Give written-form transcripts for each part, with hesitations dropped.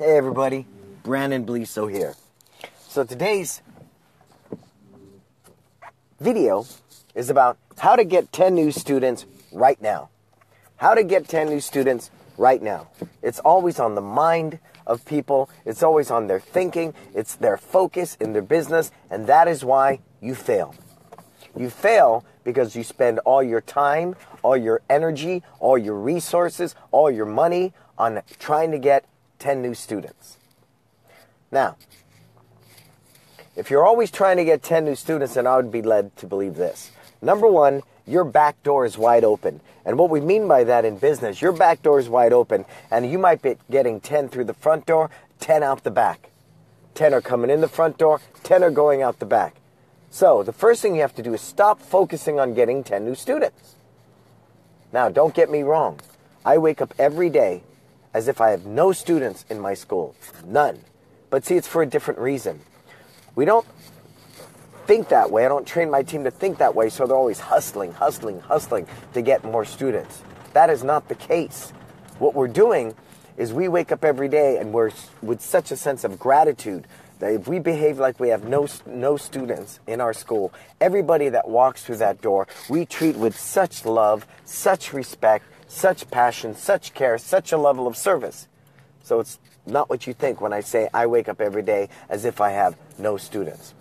Hey everybody, Brannon Beliso here. So today's video is about how to get 10 new students right now. How to get 10 new students right now. It's always on the mind of people. It's always on their thinking. It's their focus in their business, and that is why you fail. You fail because you spend all your time, all your energy, all your resources, all your money on trying to get 10 new students. Now, if you're always trying to get 10 new students, then I would be led to believe this. Number one, your back door is wide open. And what we mean by that in business, your back door is wide open, and you might be getting 10 through the front door, 10 out the back. 10 are coming in the front door, 10 are going out the back. So the first thing you have to do is stop focusing on getting 10 new students. Now, don't get me wrong. I wake up every day as if I have no students in my school. None. But see, it's for a different reason. We don't think that way. I don't train my team to think that way, so they're always hustling to get more students. That is not the case. What we're doing is we wake up every day and we're with such a sense of gratitude that if we behave like we have no students in our school, everybody that walks through that door, we treat with such love, such respect, such passion, such care, such a level of service. So it's not what you think when I say I wake up every day as if I have no students.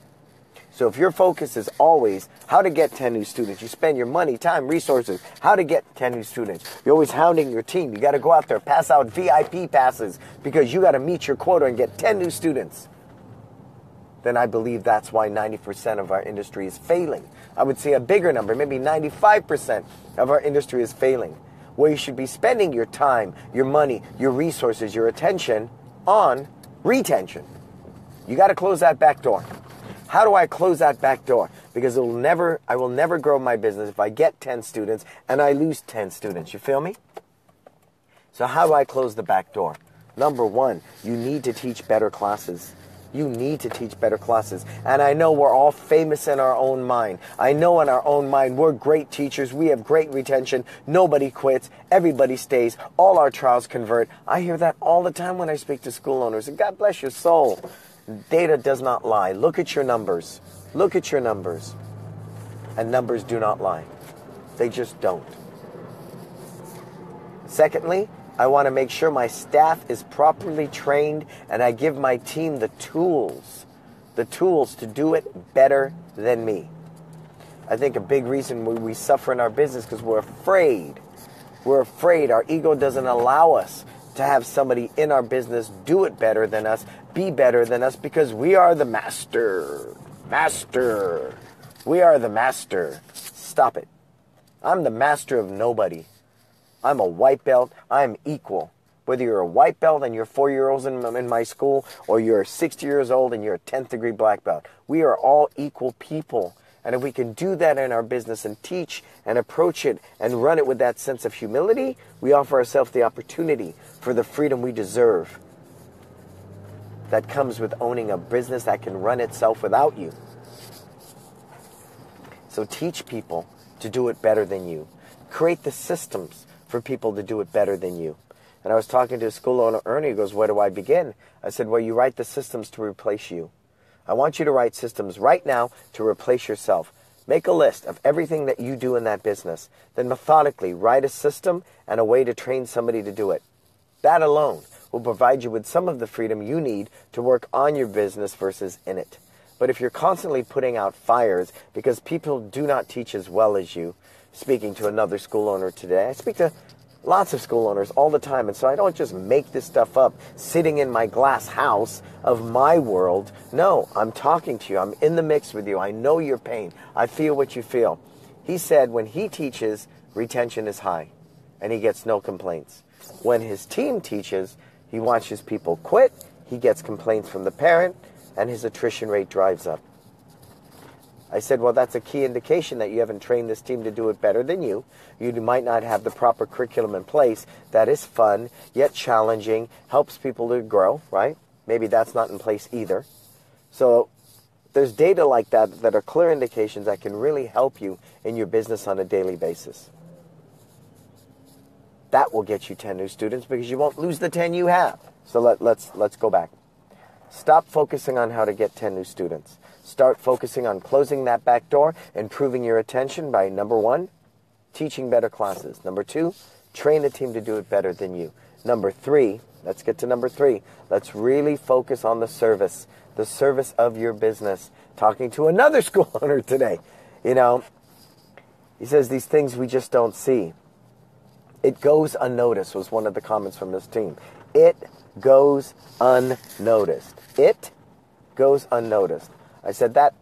So if your focus is always how to get 10 new students, you spend your money, time, resources, how to get 10 new students. You're always hounding your team. You got to go out there, pass out VIP passes because you got to meet your quota and get 10 new students. Then I believe that's why 90% of our industry is failing. I would say a bigger number, maybe 95% of our industry is failing, where you should be spending your time, your money, your resources, your attention on retention. You got to close that back door. How do I close that back door? Because I will never grow my business if I get 10 students and I lose 10 students. You feel me? So how do I close the back door? Number one, you need to teach better classes. You need to teach better classes. And I know we're all famous in our own mind. I know in our own mind we're great teachers. We have great retention. Nobody quits. Everybody stays. All our trials convert. I hear that all the time when I speak to school owners. And God bless your soul. Data does not lie. Look at your numbers. Look at your numbers. And numbers do not lie. They just don't. Secondly, I want to make sure my staff is properly trained and I give my team the tools to do it better than me. I think a big reason we suffer in our business because we're afraid. We're afraid. Our ego doesn't allow us to have somebody in our business do it better than us, be better than us, because we are the master. Master. We are the master. Stop it. I'm the master of nobody. I'm a white belt. I'm equal. Whether you're a white belt and you're 4 years old in my school, or you're 60 years old and you're a 10th degree black belt, we are all equal people. And if we can do that in our business and teach and approach it and run it with that sense of humility, we offer ourselves the opportunity for the freedom we deserve. That comes with owning a business that can run itself without you. So teach people to do it better than you. Create the systems for people to do it better than you. And I was talking to a school owner, Ernie, he goes, where do I begin? I said, well, you write the systems to replace you. I want you to write systems right now to replace yourself. Make a list of everything that you do in that business. Then methodically write a system and a way to train somebody to do it. That alone will provide you with some of the freedom you need to work on your business versus in it. But if you're constantly putting out fires because people do not teach as well as you, speaking to another school owner today, I speak to lots of school owners all the time, and so I don't just make this stuff up sitting in my glass house of my world. No, I'm talking to you. I'm in the mix with you. I know your pain. I feel what you feel. He said when he teaches, retention is high, and he gets no complaints. When his team teaches, he watches people quit, he gets complaints from the parent, and his attrition rate drives up. I said, well, that's a key indication that you haven't trained this team to do it better than you. You might not have the proper curriculum in place that is fun, yet challenging, helps people to grow, right? Maybe that's not in place either. So there's data like that that are clear indications that can really help you in your business on a daily basis. That will get you 10 new students because you won't lose the 10 you have. So let's go back. Stop focusing on how to get 10 new students. Start focusing on closing that back door, improving your attention by, number 1, teaching better classes. Number 2, train the team to do it better than you. Number 3, let's get to number 3. Let's really focus on the service of your business. Talking to another school owner today, he says these things we just don't see. It goes unnoticed was one of the comments from this team. It goes unnoticed. It goes unnoticed. I said that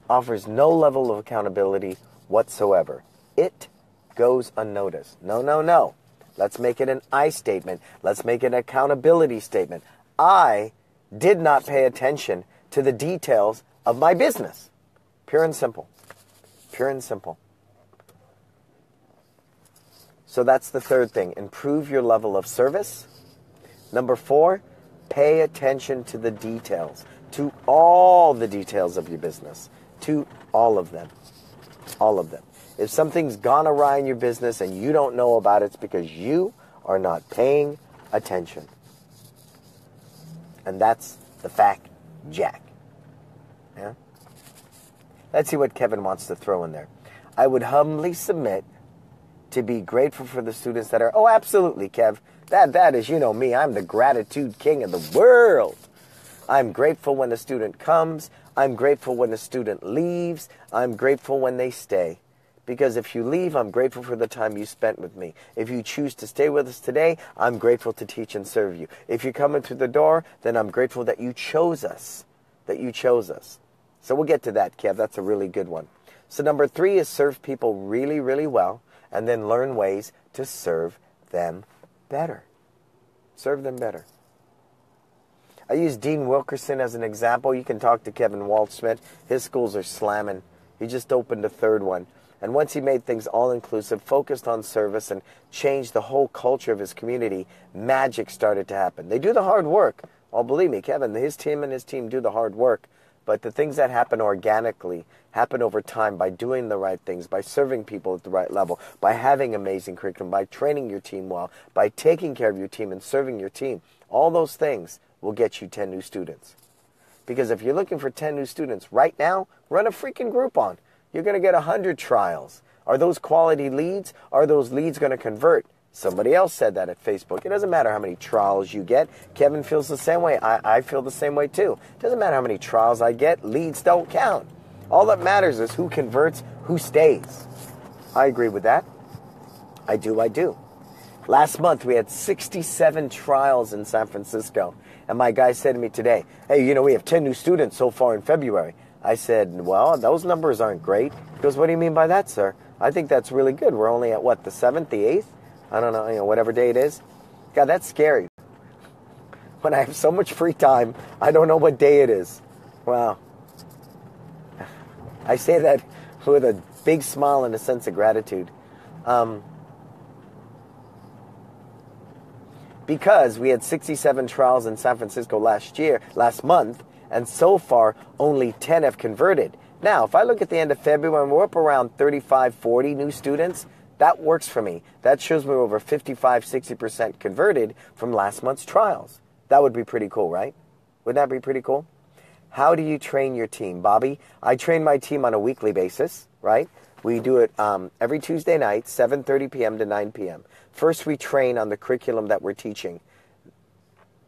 offers no level of accountability whatsoever. It goes unnoticed. No. Let's make it an I statement. Let's make it an accountability statement. I did not pay attention to the details of my business. Pure and simple. Pure and simple. So that's the third thing. Improve your level of service. Number 4, pay attention to the details. To all the details of your business. To all of them. All of them. If something's gone awry in your business and you don't know about it, it's because you are not paying attention. And that's the fact, Jack. Yeah? Let's see what Kevin wants to throw in there. I would humbly submit to be grateful for the students that are... Oh, absolutely, Kev. That is, you know me, I'm the gratitude king of the world. I'm grateful when a student comes. I'm grateful when a student leaves. I'm grateful when they stay. Because if you leave, I'm grateful for the time you spent with me. If you choose to stay with us today, I'm grateful to teach and serve you. If you're coming through the door, then I'm grateful that you chose us. That you chose us. So we'll get to that, Kev. That's a really good one. So number 3 is serve people really, really well, and then learn ways to serve them better. Serve them better. I use Dean Wilkerson as an example. You can talk to Kevin Walt Smith. His schools are slamming. He just opened a 3rd one. And once he made things all-inclusive, focused on service, and changed the whole culture of his community, magic started to happen. They do the hard work. Oh, believe me, Kevin, his team do the hard work. But the things that happen organically happen over time by doing the right things, by serving people at the right level, by having amazing curriculum, by training your team well, by taking care of your team and serving your team. All those things will get you 10 new students. Because if you're looking for 10 new students right now, run a freaking Groupon. You're going to get 100 trials. Are those quality leads? Are those leads going to convert? Somebody else said that at Facebook. It doesn't matter how many trials you get. Kevin feels the same way. I feel the same way too. It doesn't matter how many trials I get. Leads don't count. All that matters is who converts, who stays. I agree with that. I do. Last month we had 67 trials in San Francisco. And my guy said to me today, hey, we have 10 new students so far in February. I said, well, those numbers aren't great. He goes, what do you mean by that, sir? I think that's really good. We're only at, the 7th, the 8th? I don't know, whatever day it is. God, that's scary. When I have so much free time, I don't know what day it is. Wow. I say that with a big smile and a sense of gratitude. Because we had 67 trials in San Francisco last month, and so far, only 10 have converted. Now, if I look at the end of February and we're up around 35, 40 new students, that works for me. That shows me over 55, 60% converted from last month's trials. That would be pretty cool, right? Wouldn't that be pretty cool? How do you train your team, Bobby? I train my team on a weekly basis, right? We do it every Tuesday night, 7:30 p.m. to 9 p.m. First, we train on the curriculum that we're teaching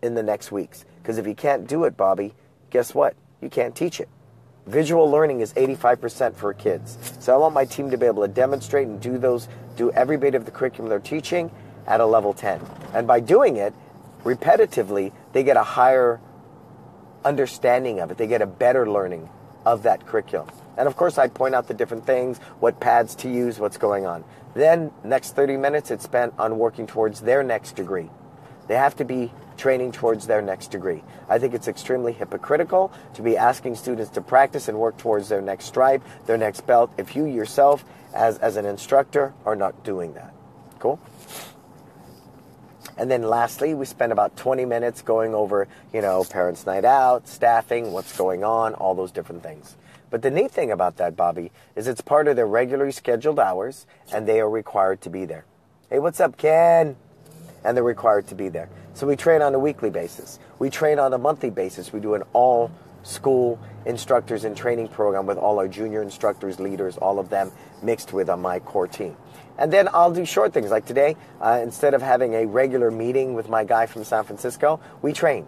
in the next weeks. Because if you can't do it, Bobby, guess what? You can't teach it. Visual learning is 85% for kids. So I want my team to be able to demonstrate and do every bit of the curriculum they're teaching at a level 10. And by doing it repetitively, they get a higher understanding of it. They get a better learning of that curriculum. And of course, I point out the different things, what pads to use, what's going on. Then, next 30 minutes, it's spent on working towards their next degree. They have to be training towards their next degree. I think it's extremely hypocritical to be asking students to practice and work towards their next stripe, their next belt, if you yourself, as an instructor, are not doing that. Cool? And then lastly, we spend about 20 minutes going over, parents' night out, staffing, what's going on, all those different things. But the neat thing about that, Bobby, is it's part of their regularly scheduled hours, and they are required to be there. Hey, what's up, Ken? and they're required to be there. So we train on a weekly basis. We train on a monthly basis. We do an all-school instructors and training program with all our junior instructors, leaders, all of them mixed with my core team. And then I'll do short things. Like today, instead of having a regular meeting with my guy from San Francisco, we trained.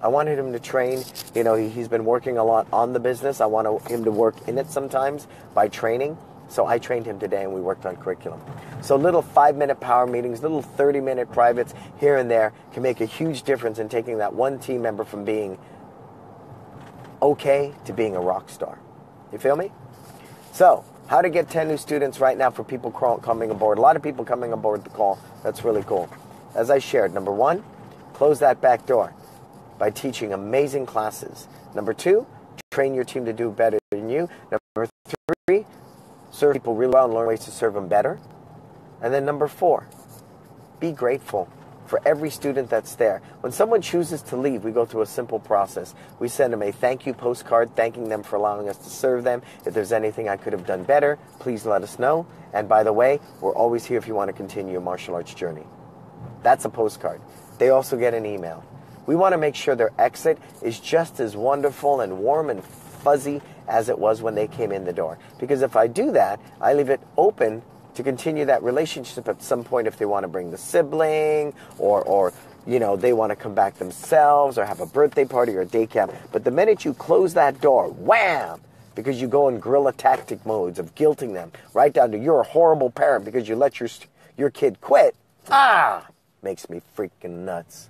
I wanted him to train. You know, he's been working a lot on the business. I want him to work in it sometimes by training. So I trained him today, and we worked on curriculum. So little 5-minute power meetings, little 30-minute privates here and there can make a huge difference in taking that one team member from being okay to being a rock star. You feel me? So, how to get 10 new students right now for people coming aboard. A lot of people coming aboard the call. That's really cool. As I shared, number 1, close that back door by teaching amazing classes. Number 2, train your team to do better than you. Number 3, serve people really well and learn ways to serve them better. And then number 4, be grateful for every student that's there. When someone chooses to leave, we go through a simple process. We send them a thank you postcard thanking them for allowing us to serve them. If there's anything I could have done better, please let us know. And by the way, we're always here if you want to continue your martial arts journey. That's a postcard. They also get an email. We want to make sure their exit is just as wonderful and warm and fuzzy as it was when they came in the door. Because if I do that, I leave it open to continue that relationship at some point if they want to bring the sibling or you know, they want to come back themselves or have a birthday party or a day camp. But the minute you close that door, wham, because you go in guerrilla tactic modes of guilting them right down to you're a horrible parent because you let your kid quit, makes me freaking nuts.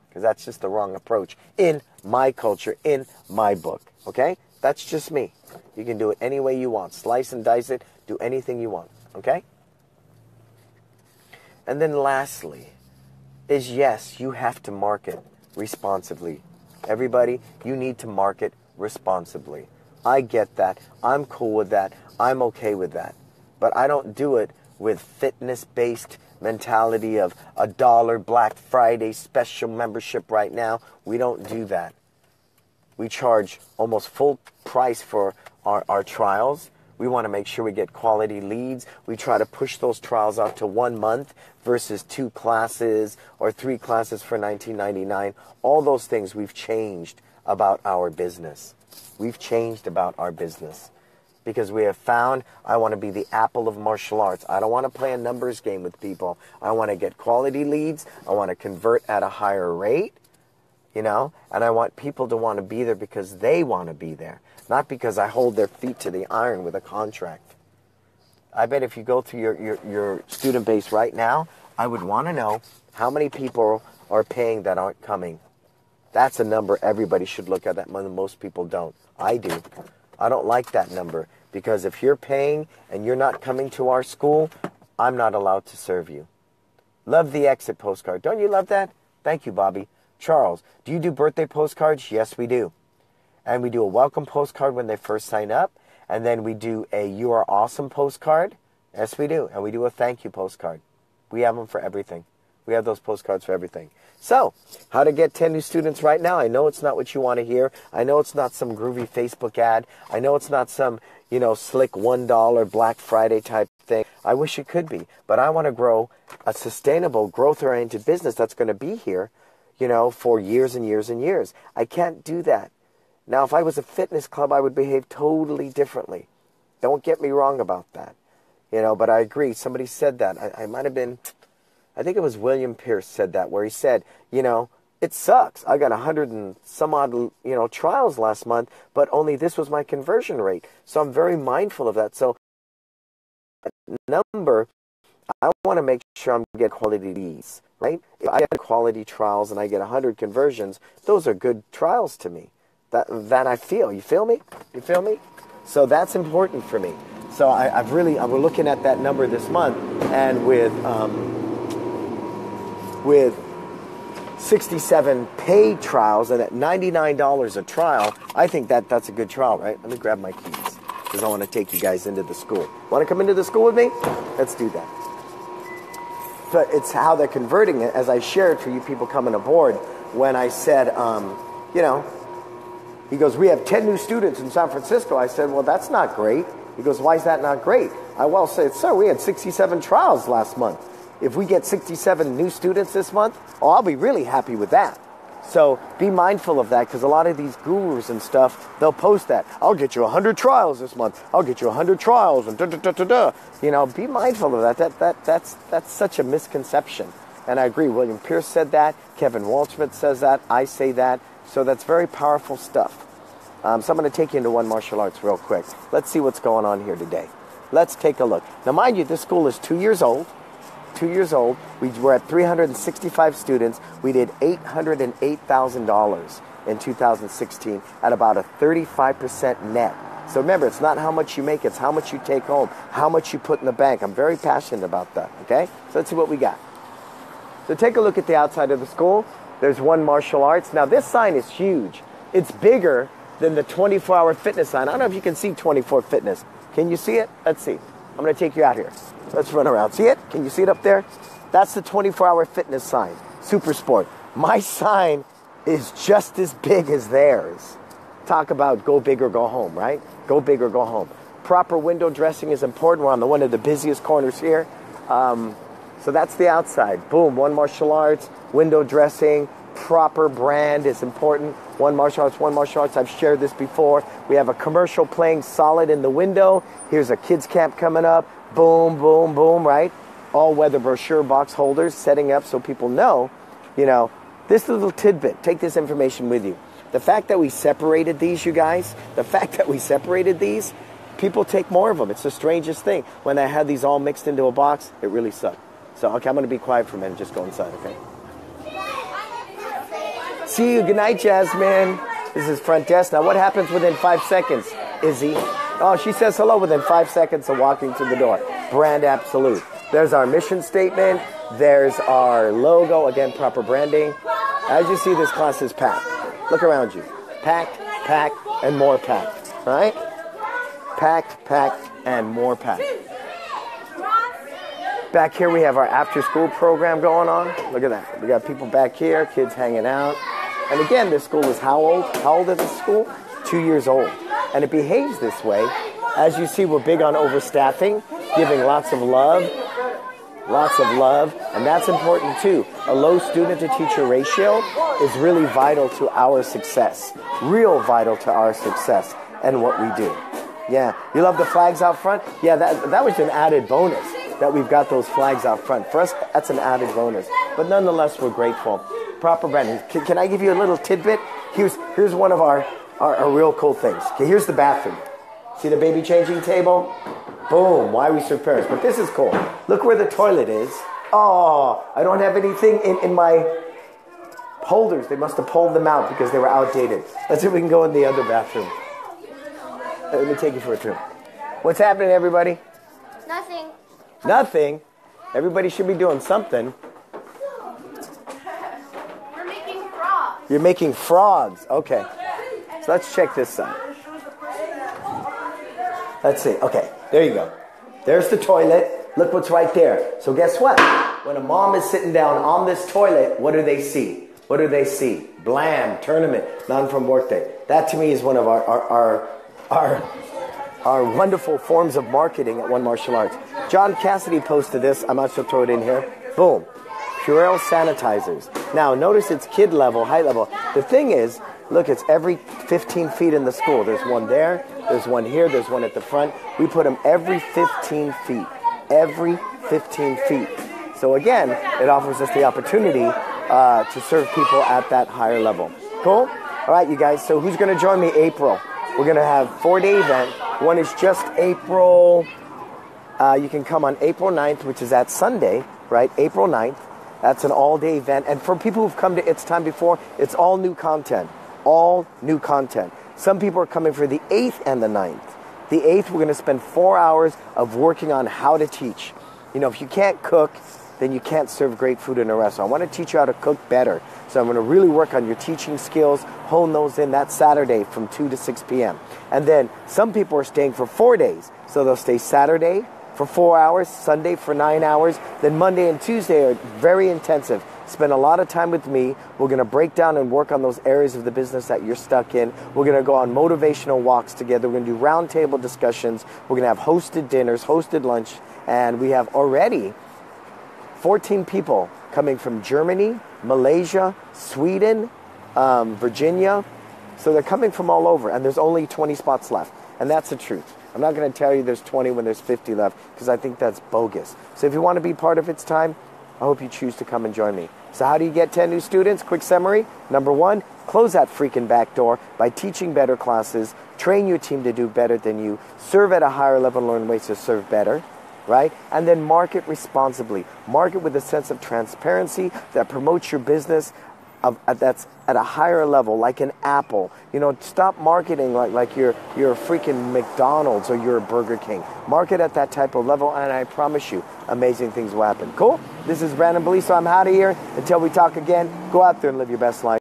Because that's just the wrong approach in my culture, in my book, okay? That's just me. You can do it any way you want. Slice and dice it. Do anything you want, okay? And then lastly is, yes, you have to market responsibly. Everybody, you need to market responsibly. I get that. I'm cool with that. I'm okay with that. But I don't do it with fitness-based mentality of $1 Black Friday special membership right now. We don't do that. We charge almost full price for our trials. We want to make sure we get quality leads. We try to push those trials out to 1 month versus 2 classes or 3 classes for $19.99. All those things we've changed about our business. We've changed about our business because we have found I want to be the Apple of martial arts. I don't want to play a numbers game with people. I want to get quality leads. I want to convert at a higher rate, you know, and I want people to want to be there because they want to be there. Not because I hold their feet to the iron with a contract. I bet if you go through your student base right now, I would want to know how many people are paying that aren't coming. That's a number everybody should look at that most people don't. I do. I don't like that number because if you're paying and you're not coming to our school, I'm not allowed to serve you. Love the exit postcard. Don't you love that? Thank you, Bobby. Charles, do you do birthday postcards? Yes, we do. And we do a welcome postcard when they first sign up. And then we do a you are awesome postcard. Yes, we do. And we do a thank you postcard. We have them for everything. We have those postcards for everything. So, how to get 10 new students right now. I know it's not what you want to hear. I know it's not some groovy Facebook ad. I know it's not some, you know, slick $1 Black Friday type thing. I wish it could be. But I want to grow a sustainable, growth-oriented business that's going to be here, you know, for years and years and years. I can't do that. Now, if I was a fitness club, I would behave totally differently. Don't get me wrong about that. You know, but I agree. Somebody said that. I might have been, I think it was William Pierce said that, where he said, you know, it sucks. I got 100 and some odd, you know, trials last month, but only this was my conversion rate. So I'm very mindful of that. So number, I want to make sure I'm getting quality leads, right? If I get quality trials and I get 100 conversions, those are good trials to me. That I feel. You feel me? You feel me? So that's important for me. So we're looking at that number this month, and with 67 paid trials and at $99 a trial, I think that's a good trial, right? Let me grab my keys because I want to take you guys into the school. Want to come into the school with me? Let's do that. But it's how they're converting it, as I shared for you people coming aboard when I said, you know, he goes, we have 10 new students in San Francisco. I said, well, that's not great. He goes, why is that not great? I said, sir, we had 67 trials last month. if we get 67 new students this month, oh, I'll be really happy with that. So be mindful of that, because a lot of these gurus and stuff, they'll post that. I'll get you 100 trials this month. I'll get you 100 trials and da-da-da-da-da. You know, be mindful of that. That's such a misconception. And I agree. William Pierce said that. Kevin Waldschmidt says that. I say that. So that's very powerful stuff. So I'm going to take you into One Martial Arts real quick. Let's see what's going on here today. Let's take a look. Now, mind you, this school is 2 years old. 2 years old. We were at 365 students. We did $808,000 in 2016 at about a 35% net. So remember, it's not how much you make, it's how much you take home, how much you put in the bank. I'm very passionate about that, okay? So let's see what we got. So take a look at the outside of the school. There's One Martial Arts. Now, this sign is huge. It's bigger than the 24-hour fitness sign. I don't know if you can see 24 Fitness. Can you see it? Let's see. I'm going to take you out here. Let's run around. See it? Can you see it up there? That's the 24-hour fitness sign. Super Sport. My sign is just as big as theirs. Talk about go big or go home, right? Go big or go home. Proper window dressing is important. We're on one of the busiest corners here. So that's the outside. Boom. One Martial Arts. Window dressing. Proper brand is important. One Martial Arts, One Martial Arts. I've shared this before. We have a commercial playing solid in the window. Here's a kids camp coming up. Boom, boom, boom, right? All weather brochure box holders setting up so people know, you know, this little tidbit. Take this information with you. The fact that we separated these, you guys, the fact that we separated these, people take more of them. It's the strangest thing. When I had these all mixed into a box, it really sucked. So, okay, I'm going to be quiet for a minute. Just go inside, okay? See you. Good night, Jasmine. This is front desk. Now, what happens within 5 seconds, Izzy? Oh, she says hello within 5 seconds of walking to the door. Brand absolute. There's our mission statement. There's our logo. Again, proper branding. As you see, this class is packed. Look around you. Packed, packed, and more packed. Right? Packed, packed, and more packed. Back here, we have our after-school program going on. Look at that. We got people back here, kids hanging out. And again, this school is how old? How old is this school? 2 years old. And it behaves this way. As you see, we're big on overstaffing, giving lots of love. Lots of love. And that's important too. A low student-to-teacher ratio is really vital to our success. Real vital to our success and what we do. Yeah. You love the flags out front? Yeah, that was an added bonus that we've got those flags out front. For us, that's an added bonus. But nonetheless, we're grateful. Proper branding. Can I give you a little tidbit? Here's one of our real cool things. Okay, here's the bathroom. See the baby changing table? Boom. Why we serve parents. But this is cool. Look where the toilet is. Oh, I don't have anything in my holders. They must have pulled them out because they were outdated. Let's see if we can go in the other bathroom. Let me take you for a tour. What's happening, everybody? Nothing. Nothing? Everybody should be doing something. We're making frogs. You're making frogs. Okay. So let's check this side. Let's see. Okay. There you go. There's the toilet. Look what's right there. So guess what? When a mom is sitting down on this toilet, what do they see? What do they see? Blam, tournament, none from workday. That to me is one of our wonderful forms of marketing at One Martial Arts. John Cassidy posted this. I might still throw it in here. Boom. Purell sanitizers. Now, notice it's kid level, high level. The thing is, look, it's every 15 feet in the school. There's one there. There's one here. There's one at the front. We put them every 15 feet. Every 15 feet. So again, it offers us the opportunity to serve people at that higher level. Cool? All right, you guys. So who's going to join me April? We're going to have a 4-day event. One is just April. You can come on April 9th, which is that Sunday, right? April 9th. That's an all-day event. And for people who've come to It's Time before, it's all new content. All new content. Some people are coming for the 8th and the 9th. The 8th, we're going to spend 4 hours of working on how to teach. You know, if you can't cook, then you can't serve great food in a restaurant. I want to teach you how to cook better. So I'm going to really work on your teaching skills, hone those in that Saturday from 2 to 6 p.m. And then some people are staying for 4 days. So they'll stay Saturday for 4 hours, Sunday for 9 hours. Then Monday and Tuesday are very intensive. Spend a lot of time with me. We're going to break down and work on those areas of the business that you're stuck in. We're going to go on motivational walks together. We're going to do roundtable discussions. We're going to have hosted dinners, hosted lunch. And we have already 14 people coming from Germany, Malaysia, Sweden, Virginia. So they're coming from all over, and there's only 20 spots left. And that's the truth. I'm not going to tell you there's 20 when there's 50 left, because I think that's bogus. So if you want to be part of its time, I hope you choose to come and join me. So how do you get 10 new students? Quick summary. Number one, close that freaking back door by teaching better classes, train your team to do better than you, serve at a higher level, learn ways to serve better, right? And then market responsibly. Market with a sense of transparency that promotes your business that's at a higher level, like an Apple. You know, stop marketing like you're a freaking McDonald's or you're a Burger King. Market at that type of level, and I promise you, amazing things will happen. Cool? This is Brannon Beliso. I'm out of here. Until we talk again, go out there and live your best life.